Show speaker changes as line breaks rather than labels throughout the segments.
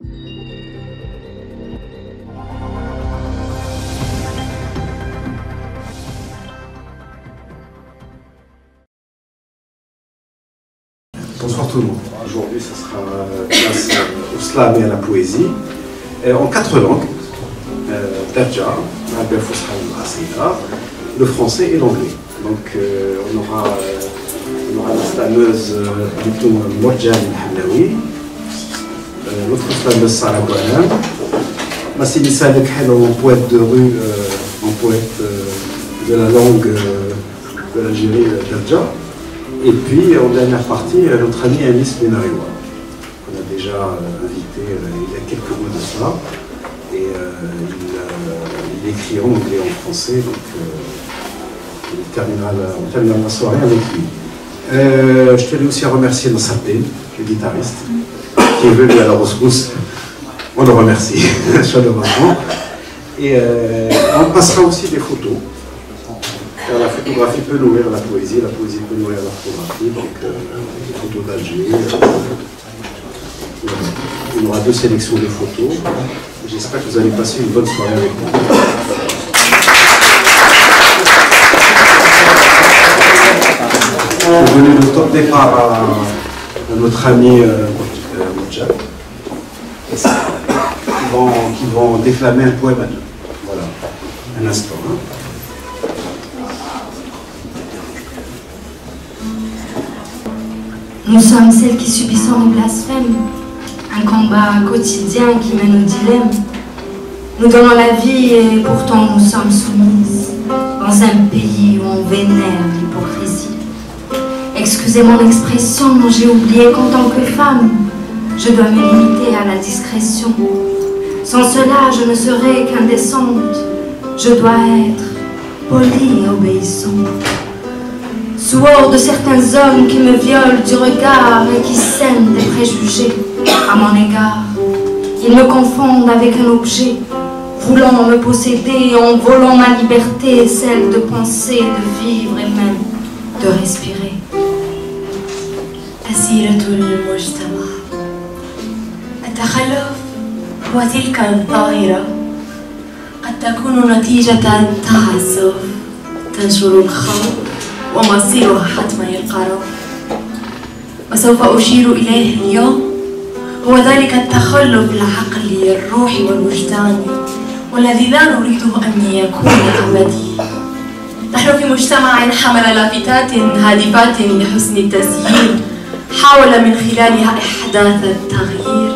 Bonsoir tout le monde. Aujourd'hui, ce sera classe au slam et à la poésie, en 4 langues, Darja, le français et l'anglais. Donc on aura la slameuse Morjan Hamlaoui, l'autre slameuse Sarah Bouanan, Massimi Salek en poète de rue, en poète de la langue de l'Algérie, Darja. Et puis, en dernière partie, notre ami Anis Benariwa, qu'on a déjà invité il y a quelques mois de cela. Et il écrit en anglais et en français, donc on terminera la soirée avec lui. Je tenais aussi à remercier Nassabdin, le guitariste, qui est venu à la rescousse. On le remercie chaleureusement. Et on passera aussi des photos. Car la photographie peut nourrir la poésie peut nourrir la photographie, donc des photos d'Alger. Il y aura 2 sélections de photos. J'espère que vous allez passer une bonne soirée avec moi. Je vais donner le top départ à notre ami Modja, qui vont déclamer un poème à 2. Voilà, un instant. Hein.
Nous sommes celles qui subissons les blasphèmes, un combat quotidien qui mène au dilemme. Nous donnons la vie et pourtant nous sommes soumises dans un pays où on vénère l'hypocrisie. Excusez mon expression, j'ai oublié qu'en tant que femme, je dois me limiter à la discrétion. Sans cela, je ne serai qu'indécente. Je dois être polie et obéissante. Suor de certains hommes qui me violent du regard et qui sèment des préjugés à mon égard. Ils me confondent avec un objet, voulant me posséder en volant ma liberté, celle de penser, de vivre et même de respirer.
أسيرة المجتمع التخلف هو تلك الظاهرة قد تكون نتيجة تعسف تنشر الخوف ومصيرها حتما القرار. وسوف أشير إليه اليوم هو ذلك التخلف العقلي الروحي والوجداني والذي لا نريده أن يكون أبدي. نحن في مجتمع حمل لافتات هادفات لحسن التسيير حاول من خلالها إحداث التغيير،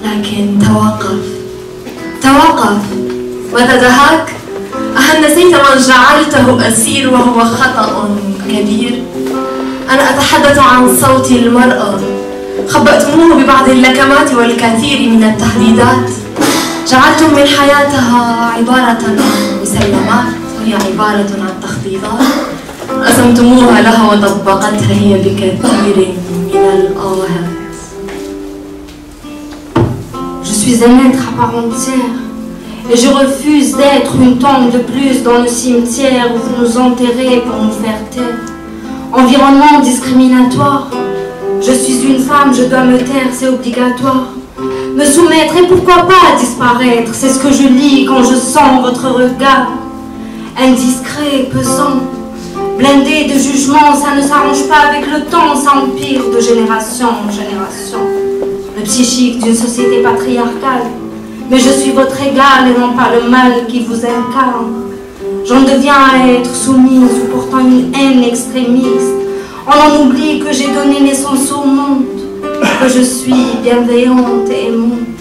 لكن توقف ماذا دهاك؟ أهل نسيت من جعلته أسير وهو خطأ كبير. أنا أتحدث عن صوت المرأة، خبأتموه ببعض اللكمات والكثير من التهديدات. جعلتم من حياتها عبارة عن مسلمات وهي عبارة عن تخطيطات. قسمتموها لها وطبقتها هي بكثير من الآهات.
Je suis un être à part entière. Et je refuse d'être une tombe de plus dans le cimetière où vous nous enterrez pour nous faire taire. Environnement discriminatoire. Je suis une femme, je dois me taire, c'est obligatoire. Me soumettre et pourquoi pas disparaître, c'est ce que je lis quand je sens votre regard. Indiscret, pesant, blindé de jugement, ça ne s'arrange pas avec le temps, ça empire de génération en génération. Le psychique d'une société patriarcale. Mais je suis votre égal et non pas le mal qui vous incarne. J'en deviens à être soumise ou portant une haine extrémiste. On en oublie que j'ai donné naissance au monde, que je suis bienveillante et aimante.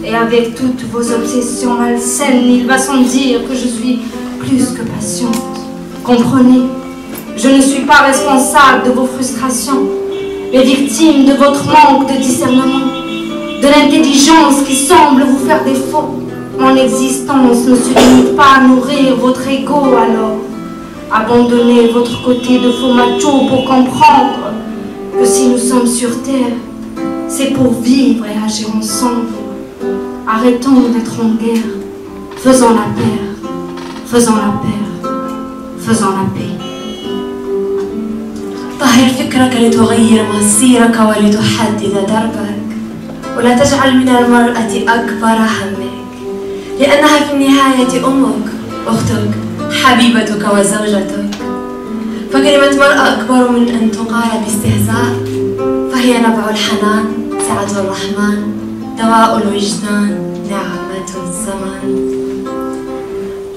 Et avec toutes vos obsessions malsaines, il va sans dire que je suis plus que patiente. Comprenez, je ne suis pas responsable de vos frustrations, mais victime de votre manque de discernement. De l'intelligence qui semble vous faire défaut. Mon existence ne se limite pas à nourrir votre ego alors. Abandonnez votre côté de faux macho pour comprendre que si nous sommes sur terre, c'est pour vivre et agir ensemble. Arrêtons d'être en guerre. Faisons la paix. Faisons la paix. Faisons la paix.
طهر فكرك لتغير مصيرك ولتحدد دربك ولا تجعل من المرأة أكبر همك، لأنها في النهاية أمك، أختك، حبيبتك وزوجتك. فكلمة مرأة أكبر من أن تقال باستهزاء، فهي نبع الحنان، سعة الرحمن، دواء الوجدان، نعمة الزمان.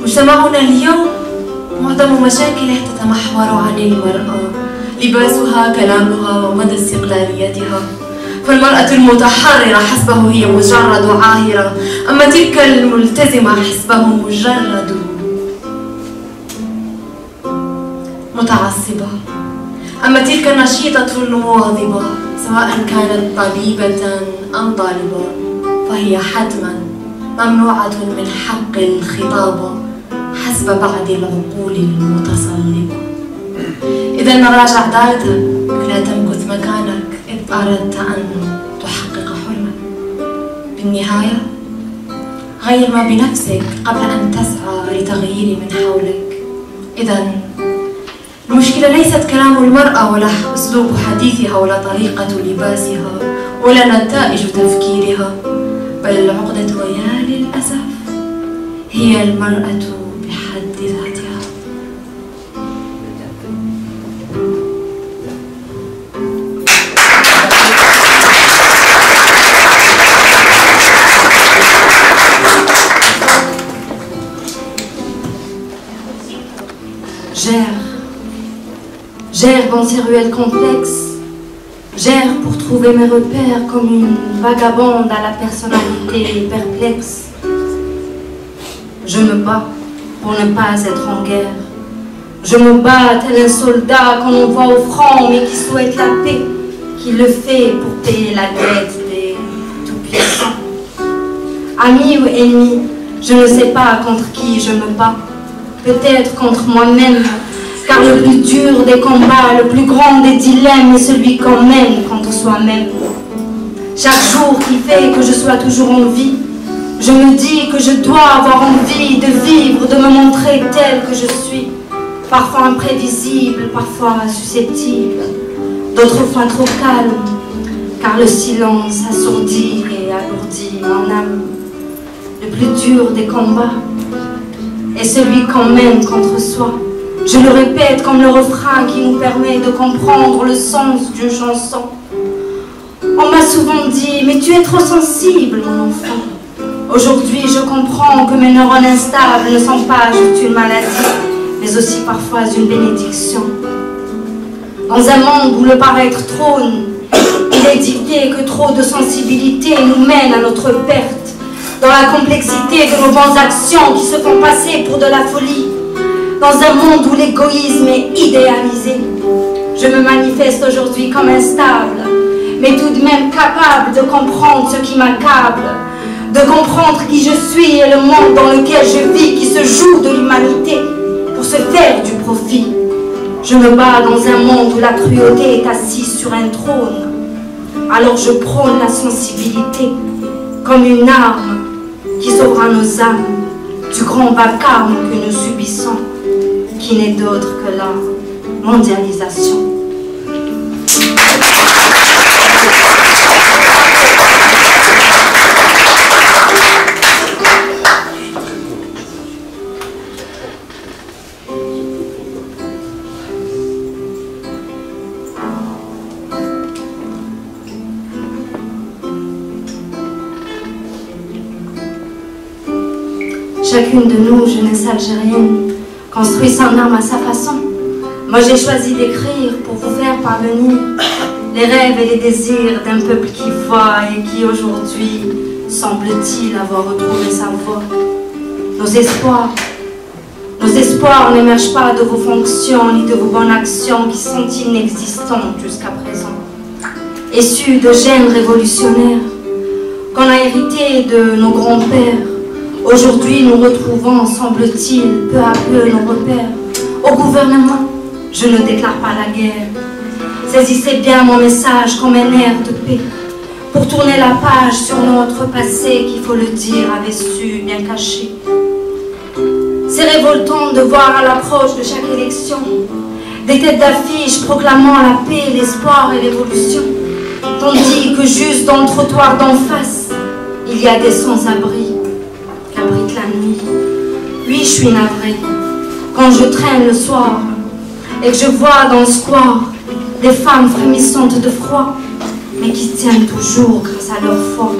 مجتمعنا اليوم معظم مشاكله تتمحور عن المرأة، لباسها، كلامها، ومدى استقلاليتها. فالمرأة المتحررة حسبه هي مجرد عاهرة، أما تلك الملتزمة حسبه مجرد متعصبة. أما تلك النشيطة المواظبة سواء كانت طبيبة أم طالبة فهي حتما ممنوعة من حق الخطابة حسب بعض العقول المتصلبة. إذا نراجع ذاتك، لا تمكث مكانك إذ أردت أن تحقق حلمك. بالنهاية غير ما بنفسك قبل أن تسعى لتغيير من حولك. إذا المشكلة ليست كلام المرأة ولا أسلوب حديثها ولا طريقة لباسها ولا نتائج تفكيرها، بل العقدة ويا للأسف هي المرأة بحد ذاتها.
J'erre dans ces ruelles complexes, j'erre pour trouver mes repères comme une vagabonde à la personnalité perplexe. Je me bats pour ne pas être en guerre. Je me bats tel un soldat qu'on envoie au front mais qui souhaite la paix, qui le fait pour payer la dette des tout-puissants. Amis ou ennemis, je ne sais pas contre qui je me bats, peut-être contre moi-même. Car le plus dur des combats, le plus grand des dilemmes est celui qu'on mène contre soi-même. Chaque jour qui fait que je sois toujours en vie, je me dis que je dois avoir envie de vivre, de me montrer telle que je suis. Parfois imprévisible, parfois susceptible, d'autres fois trop calme, car le silence assourdit et alourdit mon âme. Le plus dur des combats est celui qu'on mène contre soi. Je le répète comme le refrain qui nous permet de comprendre le sens d'une chanson. On m'a souvent dit, mais tu es trop sensible, mon enfant. Aujourd'hui, je comprends que mes neurones instables ne sont pas juste une maladie, mais aussi parfois une bénédiction. Dans un monde où le paraître trône, il est dicté que trop de sensibilité nous mène à notre perte. Dans la complexité de nos bonnes actions qui se font passer pour de la folie. Dans un monde où l'égoïsme est idéalisé, je me manifeste aujourd'hui comme instable, mais tout de même capable de comprendre ce qui m'accable, de comprendre qui je suis et le monde dans lequel je vis qui se joue de l'humanité pour se faire du profit. Je me bats dans un monde où la cruauté est assise sur un trône, alors je prône la sensibilité comme une arme qui sauvera nos âmes du grand vacarme que nous subissons, qui n'est d'autre que la mondialisation. Chacune de nous, jeunesse algérienne, construit son âme à sa façon. Moi j'ai choisi d'écrire pour vous faire parvenir les rêves et les désirs d'un peuple qui voit et qui aujourd'hui semble-t-il avoir retrouvé sa voix. Nos espoirs n'émergent pas de vos fonctions ni de vos bonnes actions qui sont inexistantes jusqu'à présent. Issus de gènes révolutionnaires qu'on a hérités de nos grands-pères, aujourd'hui, nous retrouvons, semble-t-il, peu à peu nos repères. Au gouvernement, je ne déclare pas la guerre. Saisissez bien mon message comme un air de paix. Pour tourner la page sur notre passé, qu'il faut le dire, avait su bien cacher. C'est révoltant de voir à l'approche de chaque élection des têtes d'affiche proclamant la paix, l'espoir et l'évolution. tandis que juste dans le trottoir d'en face, il y a des sans-abri qu'abrite la nuit. Oui, je suis navrée. Quand je traîne le soir et que je vois dans le square des femmes frémissantes de froid, mais qui tiennent toujours grâce à leur foi.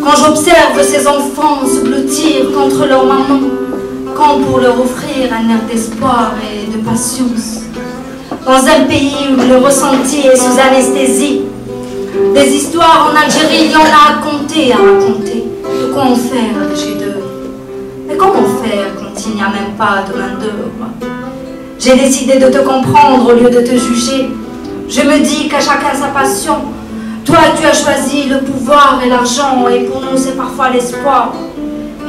Quand j'observe ces enfants se blottir contre leur maman, quand pour leur offrir un air d'espoir et de patience, dans un pays où le ressenti est sous anesthésie, des histoires en Algérie, il y en a à raconter. De quoi en faire des chefs-d'œuvre? Mais comment faire quand il n'y a même pas de main-d'œuvre? J'ai décidé de te comprendre au lieu de te juger. Je me dis qu'à chacun sa passion. Toi, tu as choisi le pouvoir et l'argent, et pour nous, c'est parfois l'espoir,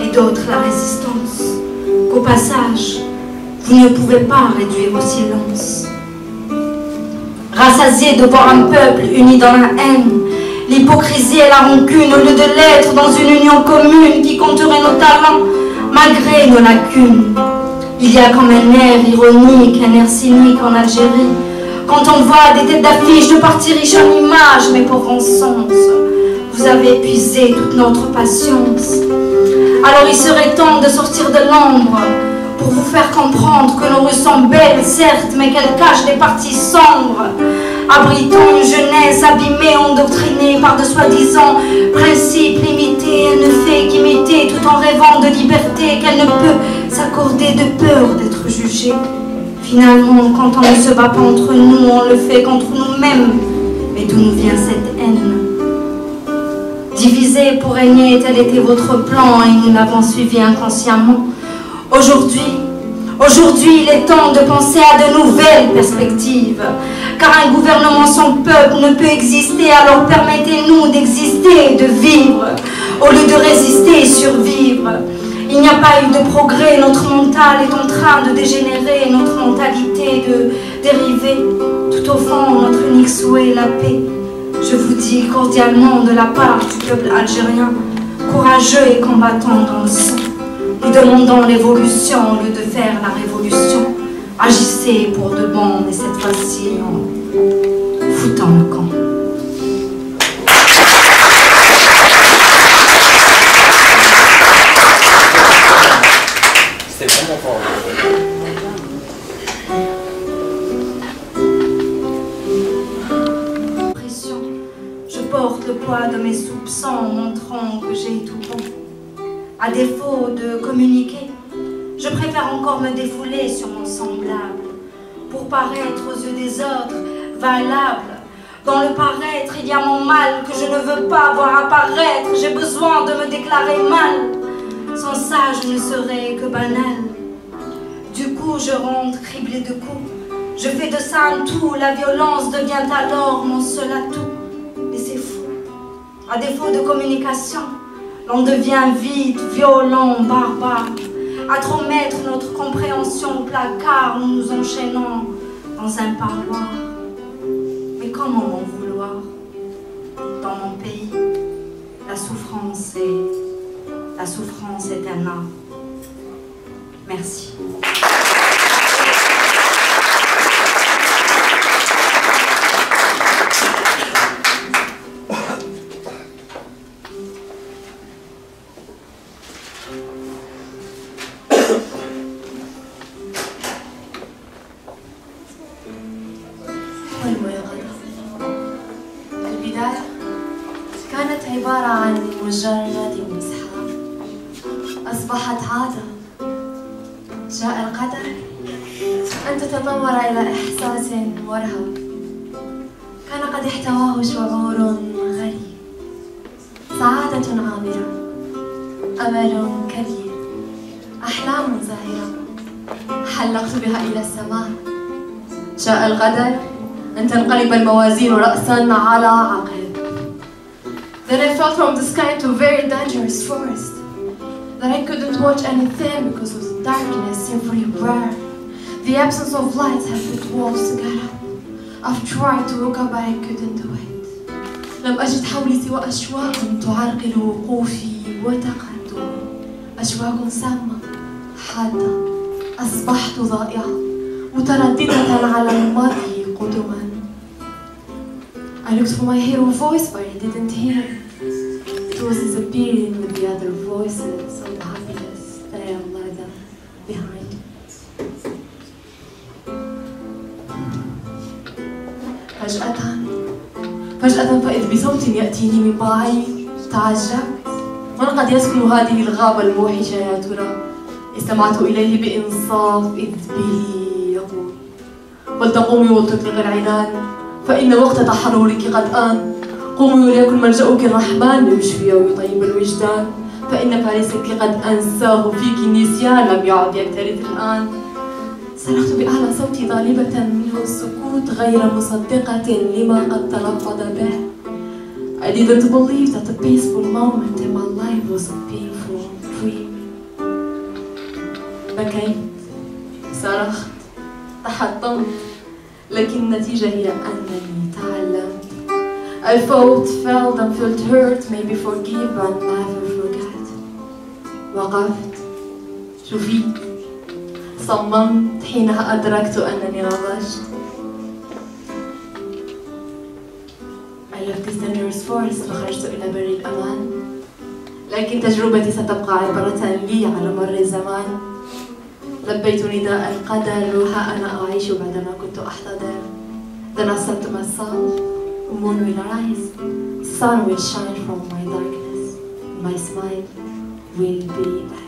et d'autres la résistance. Qu'au passage, vous ne pouvez pas réduire au silence. Rassasié de voir un peuple uni dans la haine, l'hypocrisie et la rancune, au lieu de l'être dans une union commune qui compterait nos talents, malgré nos lacunes. Il y a comme un air ironique, un air cynique en Algérie, quand on voit des têtes d'affiche de partis riches en images, mais pauvres en sens. Vous avez épuisé toute notre patience. Alors il serait temps de sortir de l'ombre pour vous faire comprendre que nos rues sont belles, certes, mais qu'elles cachent des parties sombres, abritant une jeunesse abîmée, endoctrinée par de soi-disant principes limités. Elle ne fait qu'imiter tout en rêvant de liberté qu'elle ne peut s'accorder de peur d'être jugée. Finalement, quand on ne se bat pas entre nous, on le fait contre nous-mêmes. Mais d'où nous vient cette haine? Diviser pour régner, tel était votre plan et nous l'avons suivi inconsciemment. Aujourd'hui, il est temps de penser à de nouvelles perspectives. Car un gouvernement sans peuple ne peut exister, alors permettez-nous d'exister et de vivre, au lieu de résister et survivre. Il n'y a pas eu de progrès, notre mental est en train de dégénérer, notre mentalité de dériver. Tout au fond, notre unique souhait est la paix. Je vous dis cordialement de la part du peuple algérien, courageux et combattant dans le sang. Nous demandons l'évolution au lieu de faire la révolution. Agissez pour de bon, mais cette fois-ci en foutant le camp.
C'est vraiment fort.
Je porte le poids de mes soupçons, montrant que j'ai tout bon. À défaut de communiquer, je préfère encore me défouler sur mon semblable, pour paraître aux yeux des autres valable. Dans le paraître, il y a mon mal que je ne veux pas voir apparaître. J'ai besoin de me déclarer mal. Sans ça, je ne serais que banal. Du coup, je rentre criblée de coups. Je fais de ça un tout. La violence devient alors mon seul atout. Mais c'est fou. À défaut de communication, l'on devient vite, violent, barbare. À trop mettre notre compréhension au placard, nous nous enchaînons dans un parloir. Mais comment m'en vouloir? Dans mon pays, la souffrance est un art. Merci.
البداية كانت عبارة عن مجرد مسحة أصبحت عادة. جاء القدر أن تتطور إلى إحساس مرهب كان قد احتواه شعور غريب، سعادة عامرة، أمل كبير، أحلام زاهرة حلقت بها إلى السماء. جاء القدر أن تنقلب الموازين رأسا على عقب. Then I fell from the sky into a very dangerous forest. That I couldn't watch anything because of the darkness everywhere. The absence of lights had put walls together. I've tried to wake up but I couldn't do it. لم أجد حولي سوى أشواق تعرقل وقوفي وتقدمي. أشواق سامة حادة. أصبحت ضائعة مترددة على الماضي قدما. I looked for my hero voice, but I didn't hear. It was disappearing with the other voices of the happiness that I have left behind. فجأة فإذ بصوت يأتيني من بعيد تعجبت. من قد يسكن هذه الغابة الموحشة يا ترى؟ استمعت إليه بإنصاف إذ به يقول: فلتقومي وتطلقي العنان فإن وقت تحررك قد آن. قومي وليكن ملجأك الرحمن يشفي ويطيب الوجدان، فإن فارسك قد أنساه فيك النسيان لم يعد يكترث الآن. صرخت بأعلى صوتي طالبة منه السكوت غير مصدقة لما قد تلفظ به. I didn't believe that the peaceful moment in my life was a painful dream. بكيت، صرخت، تحطمت، لكن النتيجة هي أنني تعلمت. I felt and felt hurt, maybe forgive and never forget. وقفت، شفيت، صممت حينها أدركت أنني نضجت. I left this dangerous forest وخرجت إلى بر الأمان، لكن تجربتي ستبقى عبرة لي على مر الزمان. لبيت نداء القدر وها أنا أعيش بعدما كنت أحتضر. Then I said to myself, a moon will arise, sun will shine from my darkness, my smile will be back.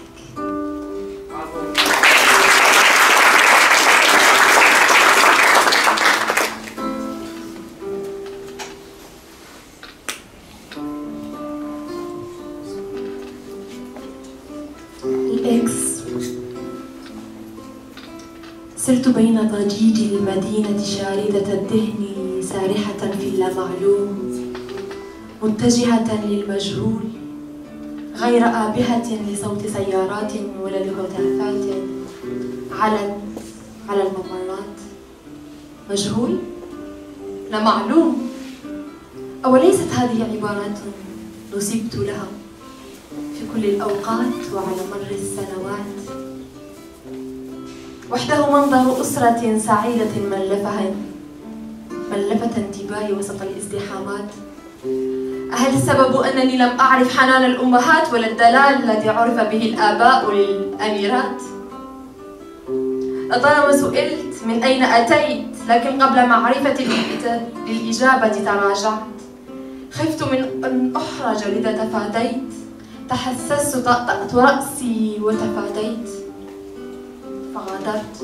سرت بين ضجيج المدينة شاردة الذهن سارحة في اللامعلوم، متجهة للمجهول غير آبهة لصوت سيارات ولا لهتافات علت على الممرات. مجهول؟ لا معلوم. أوليست هذه عبارات نسبت لها في كل الأوقات وعلى مر السنوات؟ وحده منظر أسرة سعيدة ملفت انتباهي وسط الازدحامات. أهل السبب أنني لم أعرف حنان الأمهات ولا الدلال الذي عرف به الآباء للأميرات؟ لطالما سئلت من أين أتيت، لكن قبل معرفتي للإجابة تراجعت. خفت من أن أحرج لذا تفاديت. تحسست، طأطأت رأسي وتفاديت. فغادرت.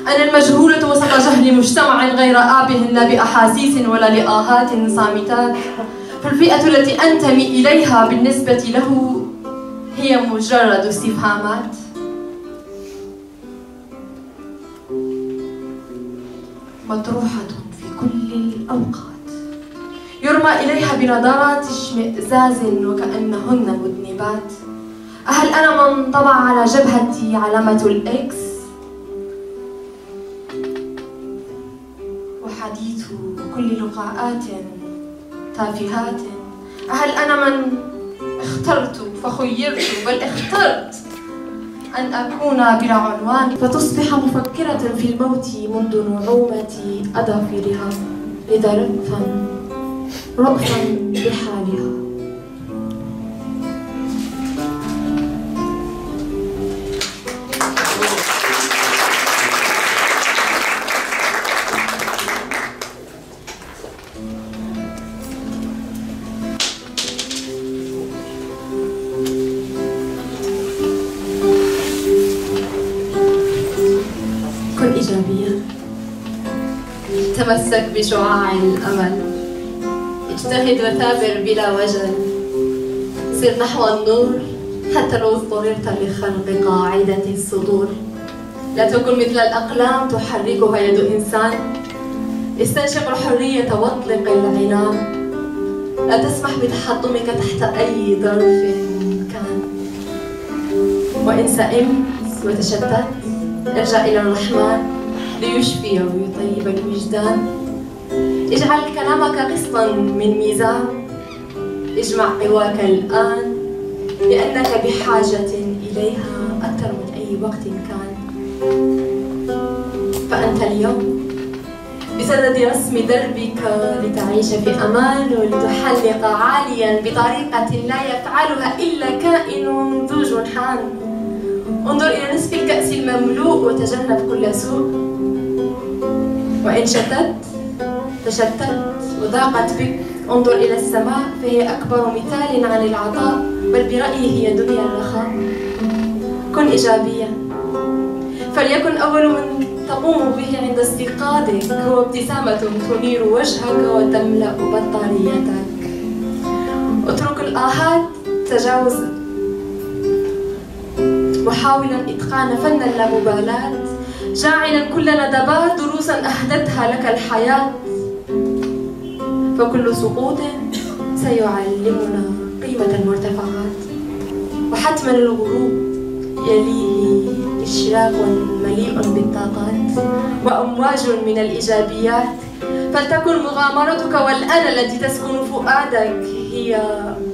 أنا المجهولة وسط جهل مجتمع غير آبه لا بأحاسيس ولا لآهات صامتات. فالفئة التي أنتمي إليها بالنسبة له هي مجرد استفهامات. مطروحة في كل الأوقات، يرمى إليها بنظرات اشمئزاز وكأنهن مذنبات. هل أنا من طبع على جبهتي علامة الإكس؟ وحديث كل لقاءات تافهات. هل أنا من اخترت فخيرت، بل اخترت أن أكون بلا عنوان فتصبح مفكرة في الموت منذ نعومة أظافرها، لذا رأفا بحالها. كن إيجابيا، تمسك بشعاع الأمل، اجتهد وثابر بلا وجل، سر نحو النور حتى لو اضطررت لخلق قاعدة الصدور. لا تكن مثل الأقلام تحركها يد إنسان، استنشق الحرية واطلق العنان. لا تسمح بتحطمك تحت أي ظرف كان، وإن سئمت وتشتت ارجع إلى الرحمن ليشفي ويطيب الوجدان. اجعل كلامك قسطا من ميزان، اجمع قواك الآن لأنك بحاجة إليها أكثر من أي وقت كان. فأنت اليوم بسدد رسم دربك لتعيش في أمان ولتحلق عاليا بطريقة لا يفعلها إلا كائن ذو جنحان. انظر إلى نصف الكأس المملوء وتجنب كل سوء. وإن شتت تشتت وضاقت بك، انظر إلى السماء فهي أكبر مثال عن العطاء، بل برأيي هي دنيا الرخاء. كن إيجابيا، فليكن أول من تقوم به عند استيقاظك هو ابتسامة تنير وجهك وتملأ بطاريتك. اترك الآهات، تجاوز وحاولا إتقان فن اللامبالاة، جاعلا كل ندبات دروسا أهدتها لك الحياة. فكل سقوط سيعلمنا قيمة المرتفعات، وحتما الغروب يليه إشراق مليء بالطاقات وأمواج من الإيجابيات. فلتكن مغامرتك والأنا التي تسكن فؤادك هي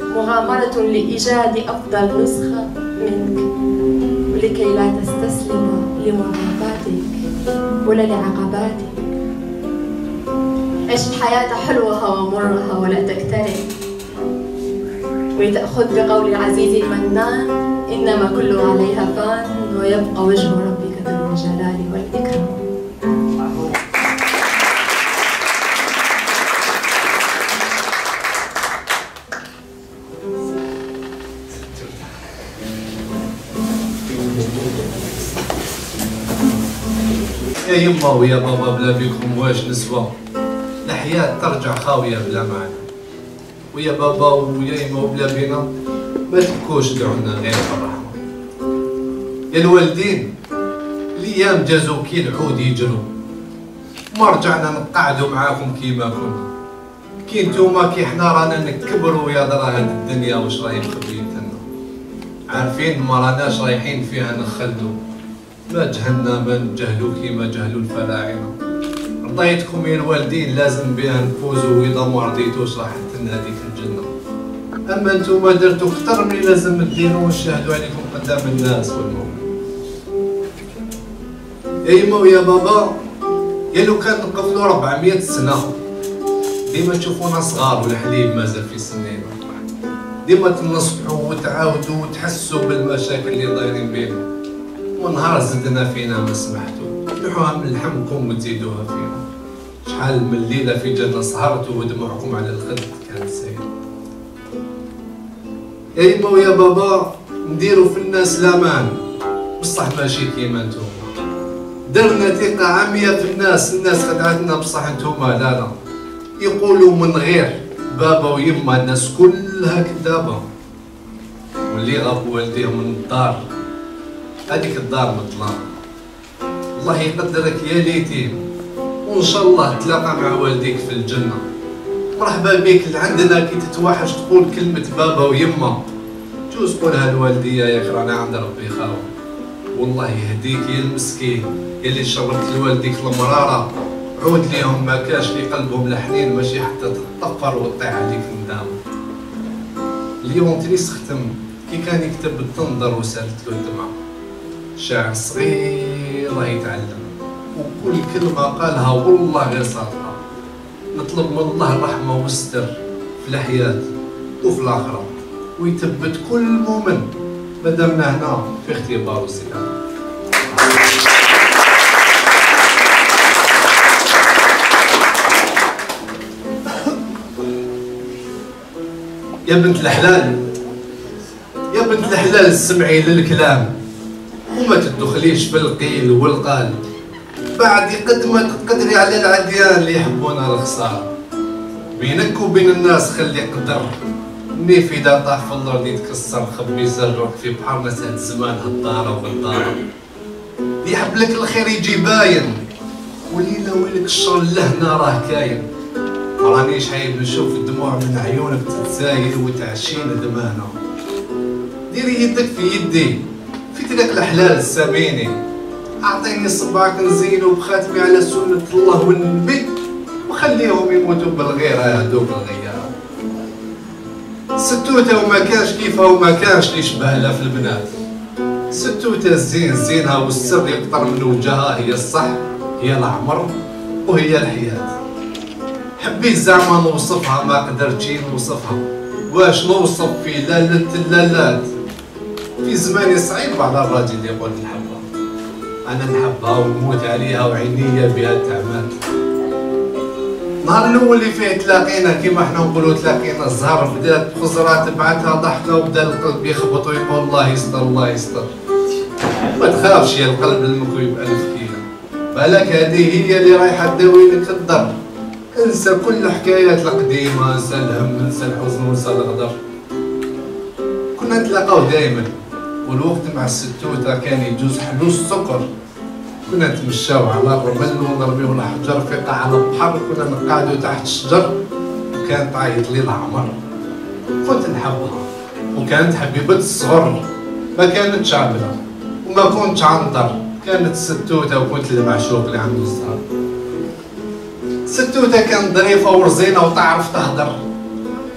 مغامرة لإيجاد أفضل نسخة منك، ولكي لا تستسلم لمرهقاتك ولا لعقباتك. عش الحياة حلوها ومرها ولا تكترث، ولتأخذ بقول العزيز المنان: إنما كل عليها فان ويبقى وجه ربك ذو الجلال والإكرام.
يا يما ويا بابا بلا بيكم واش نسوى، الحياة ترجع خاوية بلا معنى. ويا بابا ويا يما وبلا بينا ما تبكوش دعونا غير بالرحمة. يا الوالدين الأيام جازو كي العود يجرو، ما رجعنا نقعدو معاكم كيما كنا. كي نتوما كي حنا رانا نكبرو يا درا هاد الدنيا واش راهي مخبيين لنا، عارفين ما راناش رايحين فيها نخلدو. ما جهلنا ما نجهلو كيما جهلو الفراعنة. رضيتكم يا الوالدين لازم بها نفوزو، وإذا ما رضيتوش راح تنهى هذيك الجنة. أما نتوما درتو كتر من لازم ديرو ونشهدو عليكم قدام الناس والمؤمن. يا يما ويا بابا يا لو كان نقفلو 400 سنة ديما تشوفونا صغار والحليب مازال في سنينا، ديما تنصحوا وتعاودوا وتحسوا بالمشاكل اللي دايرين بينا، ونهار زدنا فينا ما سمحتوا تلوحوها من لحمكم وتزيدوها فينا. شحال من ليلة في جنة سهرتوا ودموعكم على الخد كانت سايلة. يا يما ويا بابا نديرو في الناس لامان، بصح ماشي كيما نتوما. درنا ثقة عامية في الناس خدعتنا، بصح نتوما لا يقولوا من غير بابا ويما الناس كلها كذابة، واللي غاب والديه من الدار هذيك الدار مظلامة. الله يقدرك يا ليتيم، وان شاء الله تلاقى مع والديك في الجنة. مرحبا بك لعندنا كي تتوحش تقول كلمة بابا ويما، جوز قولها لوالديا ياك رانا عند ربي خاوة. والله يهديك يا المسكين يلي شربت لوالديك المرارة، عود ليهم ما كاش في قلبهم الحنين، ماشي حتى تطفر وتطيح عليك ندامة. اليوم تنيس ختم كي كان يكتب التنظر وسالت له الدمعة، شاعر صغير راه يتعلم، وكل كلمة قالها والله غير صادقة. نطلب من الله الرحمة والستر في الحياة وفي الآخرة، ويثبت كل مؤمن مادامنا هنا في اختبار وسلام. يا بنت الحلال يا بنت الحلال اسمعي للكلام وما تدخليش في القيل والقال، بعد قد ما تقدري على العديان اللي يحبونا الخسارة. بينك وبين الناس خلي قدر، النيف إذا طاح في الأرض يتكسر، خبي زرك في بحر ناس هاد الزمان هالدارة وغدارة. اللي يحب لك الخير يجي باين، ولينا ويلك الشر لهنا راه كاين. مرانيش عايب نشوف الدموع من عيونك تتسايل وتعشين دمانة. ديري يدك في يدي في تلك الحلال الساميني، أعطيني صباعك نزينو بخاتمي على سنة الله والنبي، وخليهم يموتوا بالغيرة يهدوا بالغيرة. ستوته وما كانش كيفها وما كانش اللي يشبهها في البنات. ستوته الزين زينها والسر يقطر من وجهها، هي الصح هي العمر وهي الحياة. حبيت زعما نوصفها ما قدرتش نوصفها، واش نوصف في لالة اللالات. في زماني صعيب على الراجل اللي يقول نحبها، انا نحبها ونموت عليها وعينيا بها تعمل. النهار الاول اللي فيه تلاقينا كيما حنا نقولوا تلاقينا الزهر بدات خزرات تبعتها ضحكه وبدا القلب يخبط ويقول الله يستر الله يستر. ما تخافش يا القلب المكوي ب1000 كيلو، بالك هذه هي اللي رايحه تداوي لك الضر. انسى كل حكايات القديمه، انسى الهم، انسى الحزن، انسى الغدر. كنا نتلاقاو دائما، والوقت مع الستوته كان يجوز حلو السكر. كنا نتمشاو على الرمل ونرميو الحجر في قاع البحر، كنا نقعدو تحت الشجر وكانت تعيط لي العمر. كنت نحبها وكانت حبيبة الصغر، ما كانتش عبلة وما كنتش عنتر، كانت ستوته وكنت المعشوق اللي عنده الزهر. ستوته كانت ظريفة ورزينة وتعرف تهدر،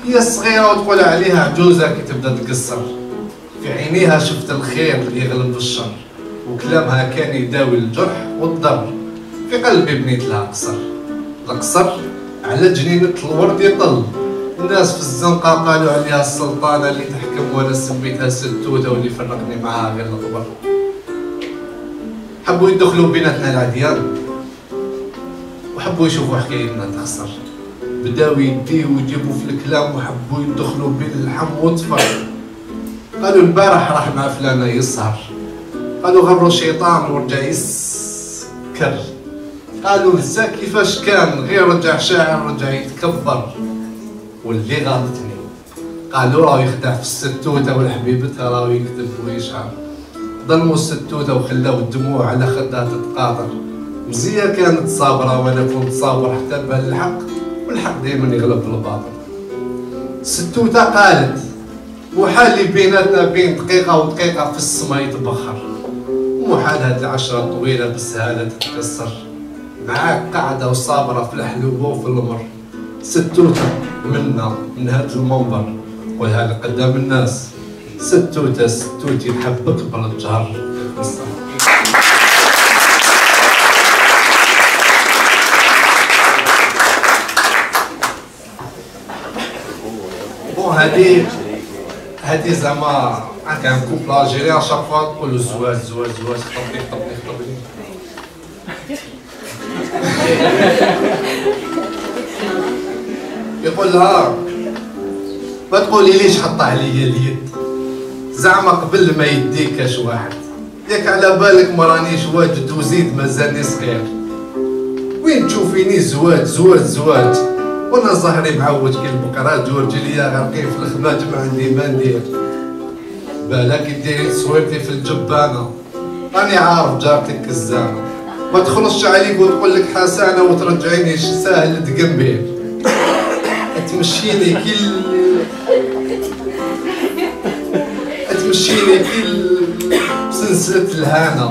هي الصغيرة وتقول عليها عجوزة كي تبدا تقصر. في عينيها شفت الخير يغلب الشر، وكلامها كان يداوي الجرح والضر. في قلبي بنيت لها قصر، القصر على جنينة الورد يطل. الناس في الزنقة قالوا عليها السلطانة اللي تحكم، وانا سميتها ستوته واللي فرقني معاها غير القبر. حبوا يدخلوا بيناتنا العديان وحبوا يشوفوا حكايتنا تخسر، بداو يديو ويجيبوا في الكلام وحبوا يدخلوا بين اللحم والطفر. قالوا البارح راح مع فلانة يسهر، قالوا غروا الشيطان ورجع يسكر، قالوا نسى كيفاش كان غير رجع شاعر رجع يتكبر. واللي غلطني قالوا راهو يخدع في الستوته والحبيبتها راهو يكذب ويشعر. ظلموا الستوته وخلاو الدموع على خدها تتقاطر. مزية كانت صابره وانا كنت صابر حتى بان الحق، والحق دائما يغلب الباطل. الستوته قالت محال بيناتنا بين دقيقه ودقيقه في السما يتبخر، ومحال هاد العشره الطويله بالسهاله تتكسر. معاك قاعده وصابره في الحلوب وفي المر، ستوته منا من هاد المنبر قولها لك قدام الناس. ستوته ستوتي نحبك بالجهر. بون هادي زعما كان كوبل الجيريان شاك فوا تقولو زواج زواج زواج، خطبني خطبني خطبني. يقول لها ما تقولي ليش حط عليا اليد، زعما قبل ما يديك كاش واحد، ياك على بالك ما رانيش واجد وزيد مازالني صغير. وين تشوفيني زواج زواج زواج وانا ظهري معود كي البقرات ورجليا غارقين في الخماج ما عندي ما ندير. بالك ديري تصويرتي في الجبانه، راني عارف جارتك كزانه، ما تخلصش عليك وتقول لك حسانه وترجعيني ساهل تقنبير. تمشيني كي سلسلة الهانة،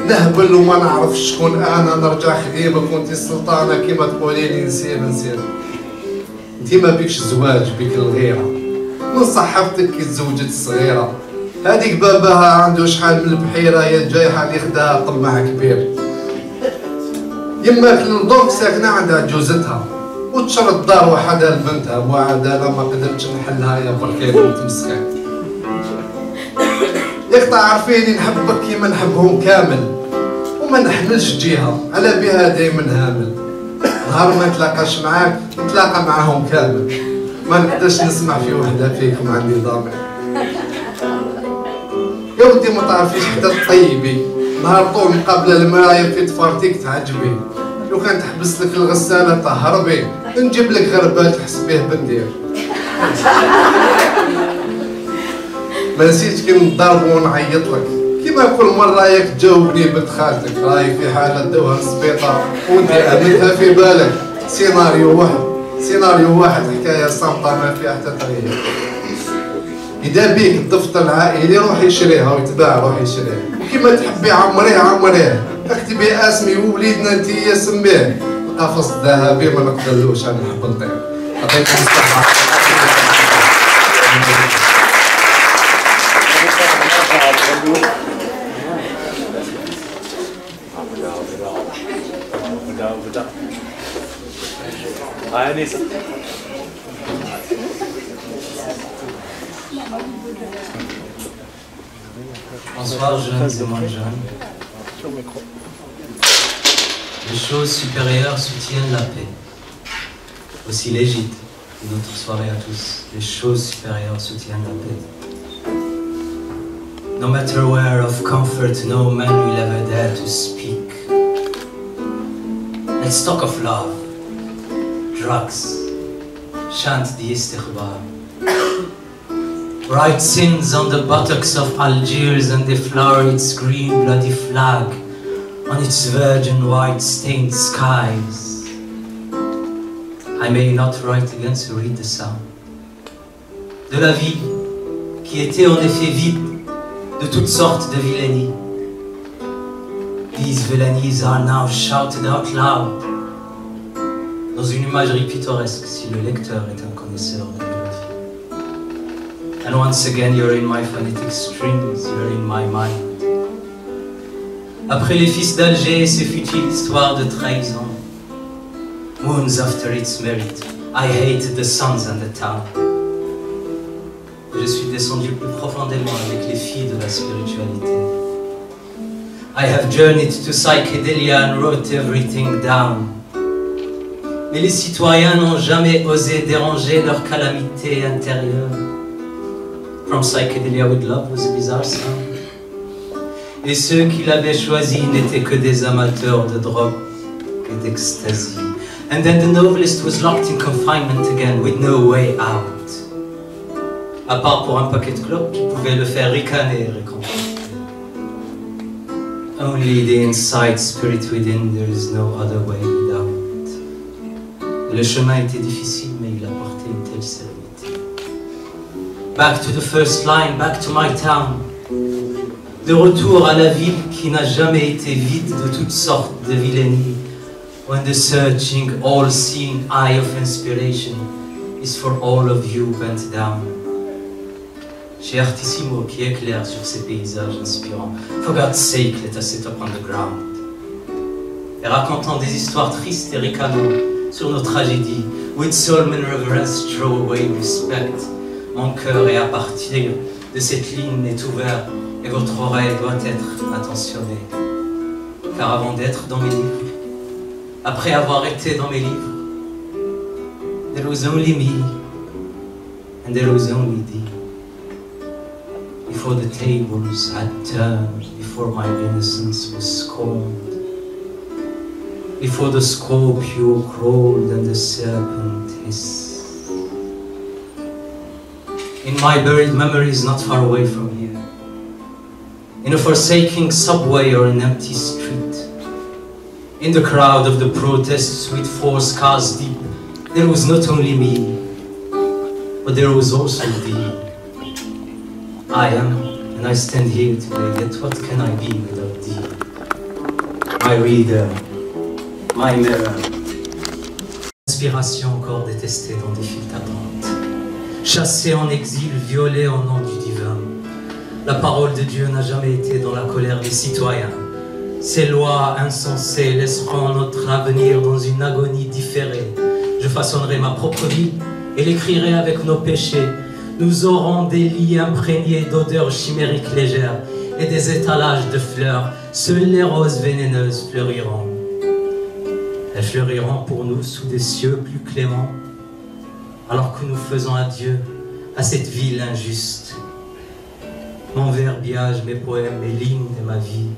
نهبل وما نعرف شكون انا، نرجع خديمة كنتي السلطانة كيما تقولي لي نسير نسير. انتي ما بيكش زواج بيك الغيرة، من صحفتك كي تزوجت الصغيرة، هذيك باباها عنده شحال من البحيرة، يا جايحة اللي خداها طماع كبير. يماك للدرك ساكنة عندها جوزتها، وتشرد دار وحدها لبنتها، وعادة ما قدرتش نحلها يا بركي بنت مسكين. ياك تعرفيني نحبك كيما نحبهم كامل، وما نحملش جهة على بها دايما هامل. نهار ما نتلاقاش معاك نتلاقى معاهم كامل، ما نقدرش نسمع في وحدة فيكم عندي ضامن. يا ودي ما تعرفيش حتى طيبي، نهار طول مقابلة المراية في تفارتيك تعجبي. لو كان تحبس لك الغسالة تهربي، نجيب لك غربال تحسبيه بندير. ما نسيتش كي نضرب ونعيط لك، كيما كل مرة ياك تجاوبني بنت خالتك راهي في حالة دوها السبيطار، وانت امنتها في بالك. سيناريو واحد حكاية صامتة ما فيها حتى تغيير. إذا بيك الدفتر العائلي روحي شريها ويتباع روحي شريها، وكيما تحبي عمريه اكتبي اسمي ووليدنا انتيا سميه. القفص الذهبي ما نقدرلوش انا نحب نطير. يعطيكم الصحة.
Bedankt. Bonsoir jeunes et moins jeunes. Les choses supérieures soutiennent la paix. Aussi légite que notre soirée à tous. Les choses supérieures soutiennent la paix. No matter where of comfort no man will ever dare to speak. Let's talk of love, drugs, chant the istighbar. Write sins on the buttocks of Algiers and deflower its green bloody flag on its virgin white stained skies. I may not write again to read the sound. De la vie qui était en effet vide de toutes sortes de vilainies. These villainies are now shouted out loud. Dans une imagerie pittoresque si le lecteur est un connaisseur de mélodie. And once again you're in my phonetic strings, you're in my mind. Après les fils d'Alger et ces futiles histoires de trahison. Moons after its merit, I hate the suns and the town. Je suis descendu plus profondément avec les filles de la spiritualité. I have journeyed to psychedelia and wrote everything down. Mais les citoyens n'ont jamais osé déranger leur calamité intérieure. From psychedelia with love was a bizarre sound. Et ceux qui l'avaient choisi n'étaient que des amateurs de drogue et d'ecstasy. And then the novelist was locked in confinement again with no way out. À part pour un paquet de clopes qui pouvait le faire ricaner et réconforter. Only the inside spirit within, there is no other way without. Et le chemin était difficile, mais il apportait une telle sérénité. Back to the first line, back to my town. De retour à la ville qui n'a jamais été vide de toutes sortes de vilainies. When the searching, all-seeing eye of inspiration is for all of you bent down. Chez Artissimo qui éclaire sur ces paysages inspirants. For God's sake, let us sit up on the ground. Et racontant des histoires tristes et ricanant sur nos tragédies. With solemn reverence, throw away respect. Mon cœur est à partir de cette ligne est ouvert et votre oreille doit être attentionnée. Car avant d'être dans mes livres, après avoir été dans mes livres, there was only me and there was only thee. Before the tables had turned, before my innocence was scorned, before the scorpio crawled and the serpent hissed. In my buried memories not far away from here, in a forsaking subway or an empty street, in the crowd of the protests with 4 scars deep, there was not only me, but there was also thee. I am, and I stand here today, yet what can I be without thee? My reader, my mirror. Inspiration encore détestée dans des files d'attente. Chassé en exil, violé au nom du divin. La parole de Dieu n'a jamais été dans la colère des citoyens. Ces lois insensées laisseront notre avenir dans une agonie différée. Je façonnerai ma propre vie et l'écrirai avec nos péchés. Nous aurons des lits imprégnés d'odeurs chimériques légères et des étalages de fleurs. Seules les roses vénéneuses fleuriront. Elles fleuriront pour nous sous des cieux plus cléments, alors que nous faisons adieu à cette ville injuste. Mon verbiage, mes poèmes, mes lignes de ma vie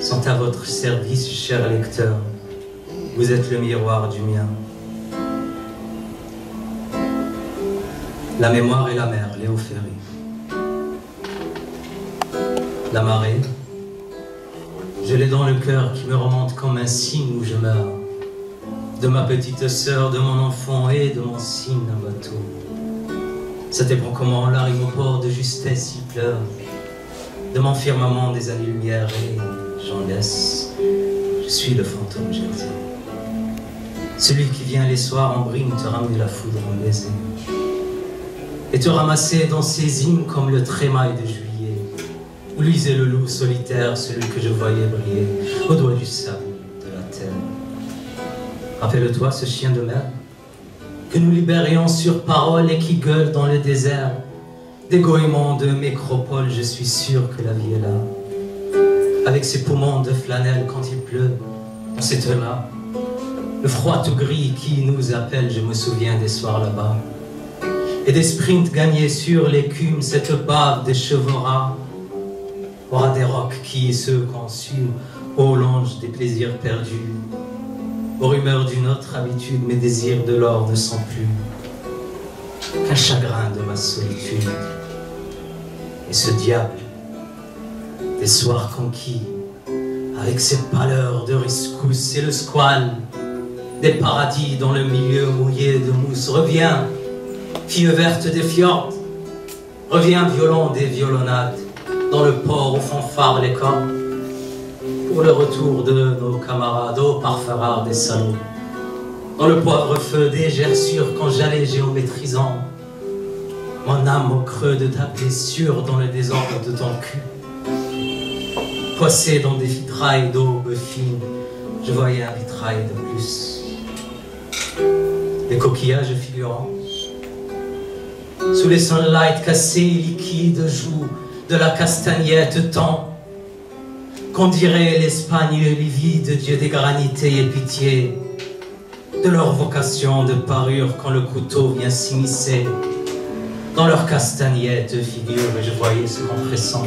sont à votre service, cher lecteur. Vous êtes le miroir du mien. La mémoire et la mer, Léo Ferré. La marée, je l'ai dans le cœur qui me remonte comme un signe où je meurs. De ma petite sœur, de mon enfant et de mon signe d'un bateau. Ça dépend comment l'arrive au port de justesse y pleure. De mon firmament des années-lumière et j'en laisse. Je suis le fantôme, j'ai dit. Celui qui vient les soirs en brime te ramener la foudre en baiser. Et te ramasser dans ses hymnes comme le trémail de juillet. Où luisait le loup solitaire, celui que je voyais briller au doigt du sable de la terre. Rappelle-toi ce chien de mer que nous libérions sur parole et qui gueule dans le désert. Dégouillement de mécropole, je suis sûr que la vie est là. Avec ses poumons de flanelle quand il pleut, dans cette heure-là. Le froid tout gris qui nous appelle, je me souviens des soirs là-bas. Et des sprints gagnés sur l'écume, cette bave des cheveux ras. Aura des rocs qui se consument au longe des plaisirs perdus. Aux rumeurs d'une autre habitude, mes désirs de l'or ne sont plus qu'un chagrin de ma solitude. Et ce diable des soirs conquis, avec ses pâleurs de rescousse et le squale des paradis dans le milieu mouillé de mousse, reviens, fille verte des fjords, reviens, violon des violonnades, dans le port où fanfare les corps, pour le retour de nos camarades, ô parfum rare des salauds, dans le poivre-feu des gerçures quand j'allais géométrisant, mon âme au creux de ta blessure dans le désordre de ton cul. Poissé dans des vitrailles d'aube fine, je voyais un vitrail de plus. Des coquillages figurants, sous les sunlights cassés et liquides jouent de la castagnette tant qu'on dirait l'Espagne livide, Dieu des granités et pitié, de leur vocation de parure quand le couteau vient s'immiscer dans leur castagnette figure, et je voyais ce compressant.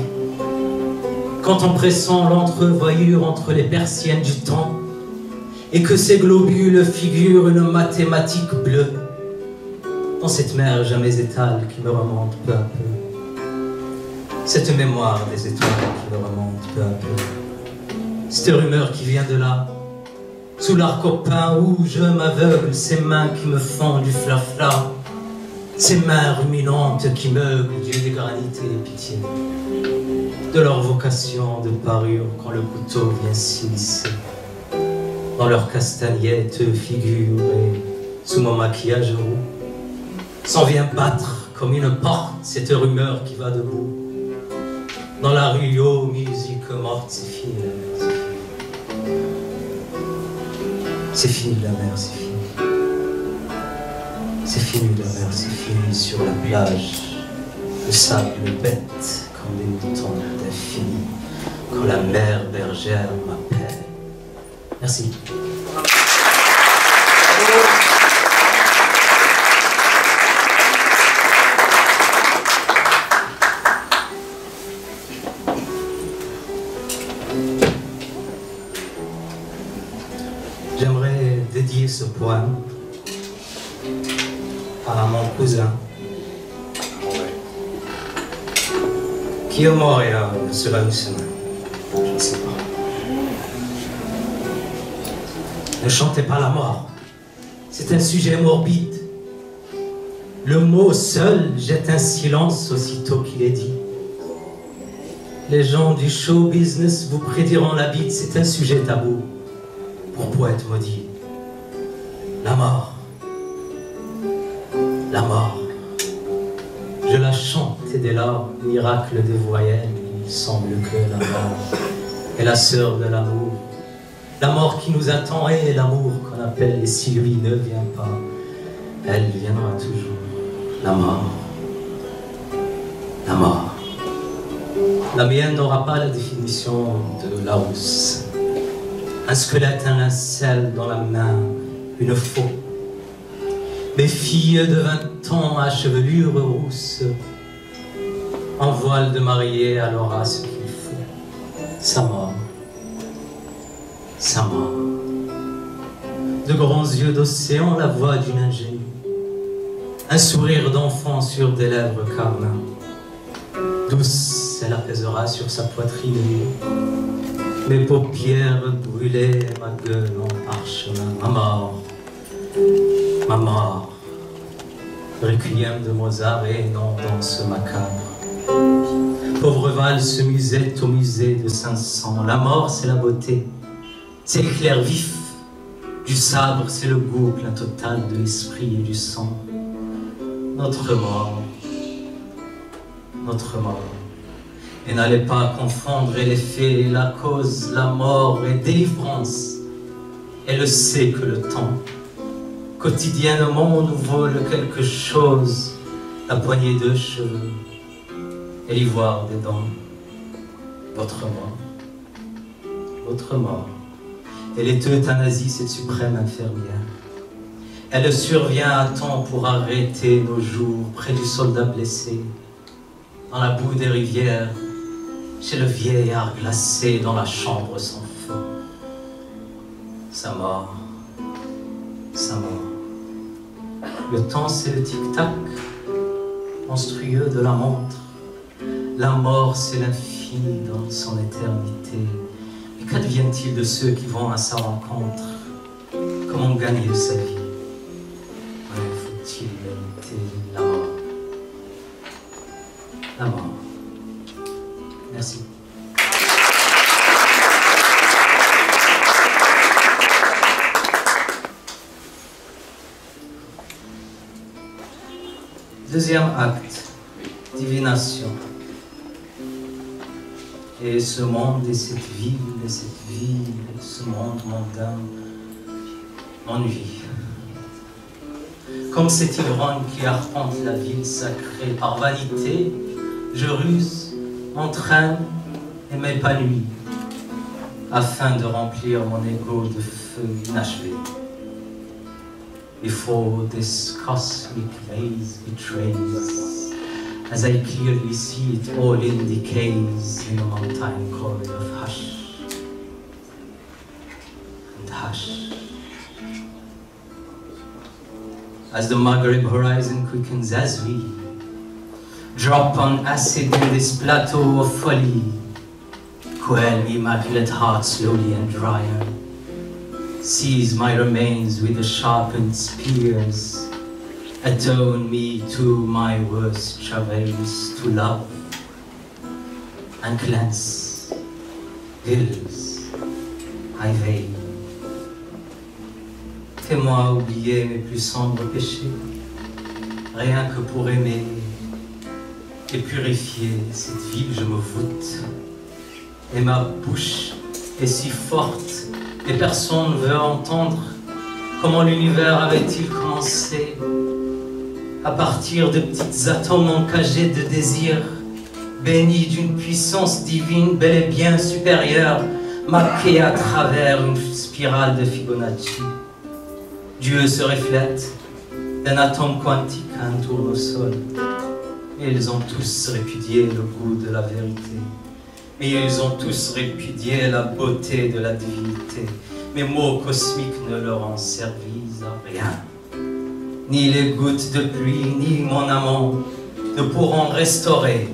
Quand en pressant l'entrevoyure entre les persiennes du temps, et que ces globules figurent une mathématique bleue, dans cette mer jamais étale qui me remonte peu à peu. Cette mémoire des étoiles qui me remonte peu à peu. Cette rumeur qui vient de là, sous l'arc au pain où je m'aveugle, ces mains qui me font du flafla, ces mains ruminantes qui meuglent, Dieu des granités et pitié, de leur vocation de parure quand le couteau vient s'immiscer dans leur castagnette figurée sous mon maquillage roux, s'en vient battre comme une porte cette rumeur qui va debout. Dans la rue, oh musique morte, c'est fini la mer, c'est fini la mer, c'est fini. C'est fini la mer, c'est fini sur la plage, le sable bête comme des moutons d'infini, quand la mer bergère m'appelle. Merci. J'aimerais dédier ce poème à mon cousin qui est mort il y a cela une semaine. Je ne sais pas. Ne chantez pas la mort, c'est un sujet morbide. Le mot seul jette un silence aussitôt qu'il est dit. Les gens du show business vous prédiront la bite, c'est un sujet tabou pour poète maudit. La mort, la mort, je la chante et dès lors, miracle des voyelles, il semble que la mort est la sœur de l'amour. La mort qui nous attend et l'amour qu'on appelle, et si lui ne vient pas, elle viendra toujours. La mort, la mort. La mienne n'aura pas la définition de Larousse. Un squelette, un linceul dans la main, une faux. Mes filles de 20 ans à chevelure rousse, en voile de mariée, elle aura ce qu'il faut. Sa mort. Sa mort. De grands yeux d'océan, la voix d'une ingénue. Un sourire d'enfant sur des lèvres carmin. Douce, elle apaisera sur sa poitrine nue. Mes paupières brûlées, ma gueule en parchemin. Ma mort. Ma mort. Requiem de Mozart et non danse macabre. Pauvre valse musette au musée de Saint-Saëns. La mort, c'est la beauté. C'est l'éclair vif du sabre, c'est le goût plein total de l'esprit et du sang. Notre mort, notre mort. Et n'allez pas confondre les faits et la cause, la mort et délivrance. Elle sait que le temps Quotidiennement, on nous vole quelque chose, la poignée de cheveux et l'ivoire des dents. Votre mort. Elle est euthanasie, cette suprême infirmière. Elle survient à temps pour arrêter nos jours près du soldat blessé, dans la boue des rivières, chez le vieillard glacé dans la chambre sans feu. Sa mort. Le temps, c'est le tic-tac monstrueux de la montre. La mort, c'est l'infini dans son éternité. Mais qu'advient-il de ceux qui vont à sa rencontre? Comment gagner sa vie? Faut-il éviter la mort? La mort. Merci. Deuxième acte, divination. Et ce monde et cette ville, ce monde mondain m'ennuie. Comme cet ivrogne qui arpente la ville sacrée par vanité, je ruse, m'entraîne et m'épanouis afin de remplir mon ego de feu inachevé. Before this cosmic vase betrays, as I clearly see it all in decays in a mountain chord of hush and hush. As the Maghreb horizon quickens as we drop on acid in this plateau of folly, quell me immaculate heart slowly and drier. Seize my remains with the sharpened spears, atone me to my worst travails, to love and cleanse ills I veille. Fais-moi oublier mes plus sombres péchés, rien que pour aimer et purifier cette ville je me voûte. Et ma bouche est si forte et personne ne veut entendre comment l'univers avait-il commencé à partir de petits atomes encagés de désir, bénis d'une puissance divine bel et bien supérieure, marquée à travers une spirale de Fibonacci. Dieu se reflète d'un atome quantique à un tournesol. Et ils ont tous répudié le goût de la vérité. Mais ils ont tous répudié la beauté de la divinité. Mes mots cosmiques ne leur ont servi à rien. Ni les gouttes de pluie, ni mon amant ne pourront restaurer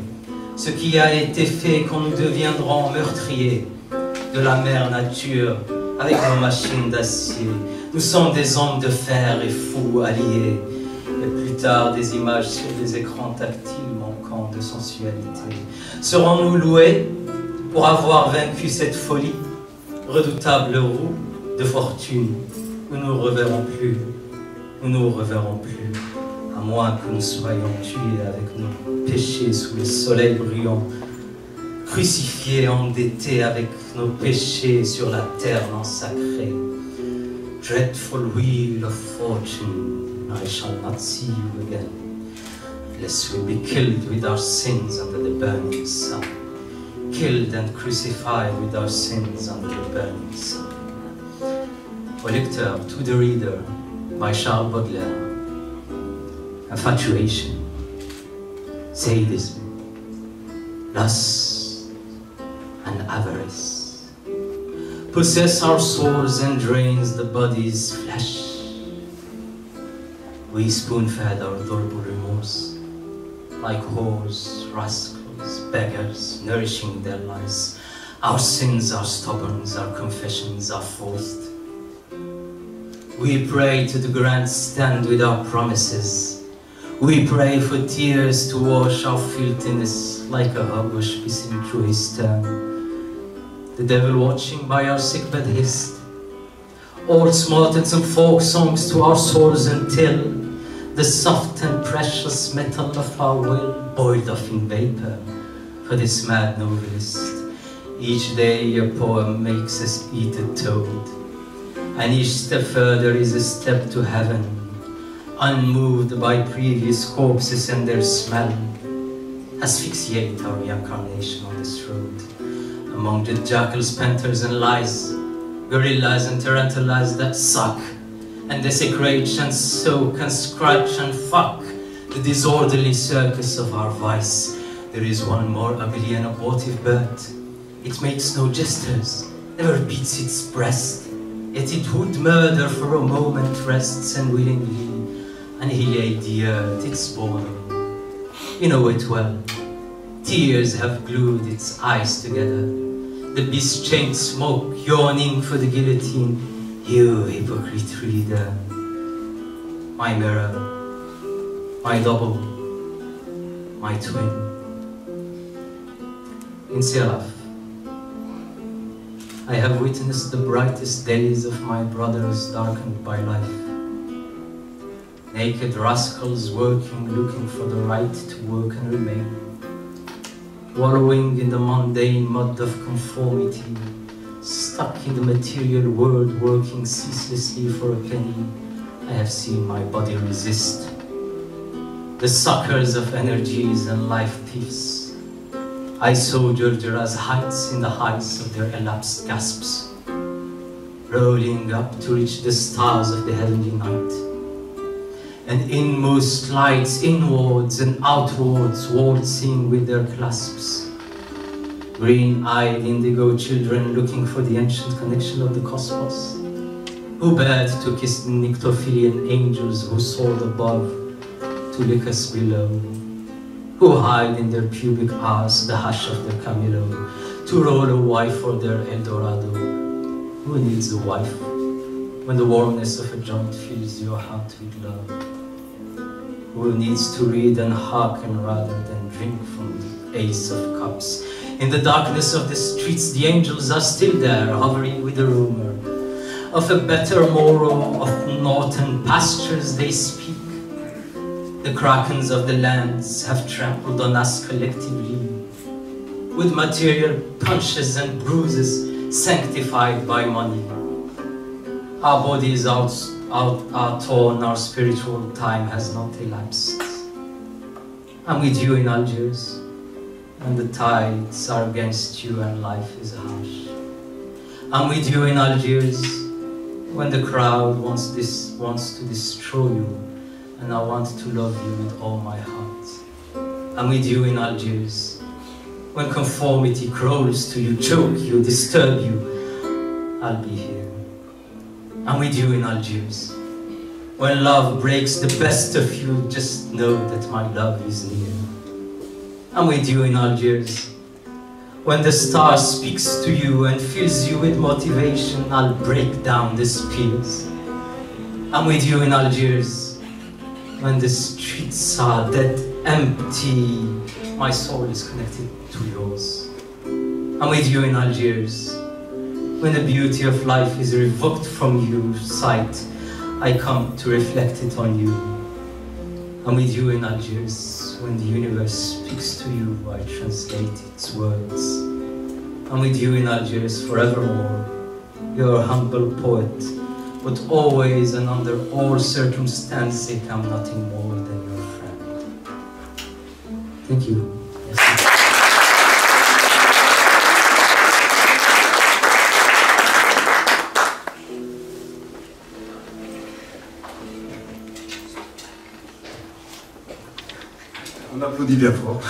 ce qui a été fait quand nous deviendrons meurtriers de la mère nature avec nos machines d'acier. Nous sommes des hommes de fer et fous alliés. Et plus tard, des images sur des écrans tactiles manquant de sensualité. Serons-nous loués pour avoir vaincu cette folie, redoutable roue de fortune? Nous ne nous reverrons plus, à moins que nous soyons tués avec nos péchés sous le soleil brillant, crucifiés, endettés avec nos péchés sur la terre non sacrée. Dreadful wheel of fortune, I shall not see you again, lest we be killed with our sins under the burning sun. Killed and crucified with our sins under the burning sun. Au lecteur, to the reader, by Charles Baudelaire. Infatuation, sadism, lust, and avarice possess our souls and drains the body's flesh. We spoon-fed our adorable remorse, like whores, rascals, beggars, nourishing their lies. Our sins are stubborn, our confessions are forced. We pray to the grandstand with our promises. We pray for tears to wash our filthiness like a hogwash pissing through his stern. The devil watching by our sickbed hissed. Old smartens and folk songs to our souls until the soft and precious metal of our will boiled off in vapor for this mad novelist. Each day a poem makes us eat a toad, and each step further is a step to heaven. unmoved by previous corpses and their smell, asphyxiate our reincarnation on this road, among the jackals, panthers and lies, gorillas and tarantulas that suck and desecrate and soak and scratch and fuck the disorderly circus of our vice. There is one more ugly and abortive bird. It makes no gestures, never beats its breast, yet it would murder for a moment, rests and willingly annihilate the earth, its boredom. You know it well. Tears have glued its eyes together. The beast chained smoke, yawning for the guillotine. You hypocrite reader, my mirror, my double, my twin. In Siraf, I have witnessed the brightest days of my brothers darkened by life. Naked rascals working, looking for the right to work and remain. Wallowing in the mundane mud of conformity, stuck in the material world, working ceaselessly for a penny. I have seen my body resist the suckers of energies and life thieves. I soldiered as heights in the heights of their elapsed gasps, rolling up to reach the stars of the heavenly night. And inmost lights inwards and outwards waltzing with their clasps. Green-eyed indigo children looking for the ancient connection of the cosmos, who bared to kiss the Nyctophilian angels who soared above to lick us below, who hide in their pubic hours the hush of their Camilo, to roll a wife for their Eldorado. Who needs a wife when the warmness of a joint fills your heart with love? Who needs to read and hearken rather than drink from the ace of cups? In the darkness of the streets, the angels are still there, hovering with a rumor of a better morrow, of northern pastures they speak. The krakens of the lands have trampled on us collectively, with material punches and bruises sanctified by money. Our bodies are torn, our spiritual time has not elapsed. I'm with you in Algiers, and the tides are against you and life is harsh. I'm with you in Algiers, when the crowd wants to destroy you, and I want to love you with all my heart. I'm with you in Algiers, when conformity crawls to you, choke you, disturb you, I'll be here. I'm with you in Algiers, when love breaks the best of you, just know that my love is near. I'm with you in Algiers, when the star speaks to you and fills you with motivation, I'll break down the spears. I'm with you in Algiers, when the streets are dead empty, my soul is connected to yours. I'm with you in Algiers, when the beauty of life is revoked from your sight, I come to reflect it on you. I'm with you in Algiers, when the universe speaks to you, I translate its words. I'm with you in Algiers forevermore, your humble poet, but always and under all circumstances, I'm nothing more than your friend. Thank you.
On applaudit bien fort.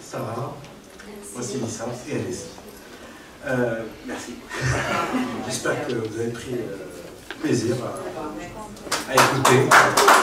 Sarah, voici Lisa et Alice. Merci. J'espère que vous avez pris plaisir à écouter.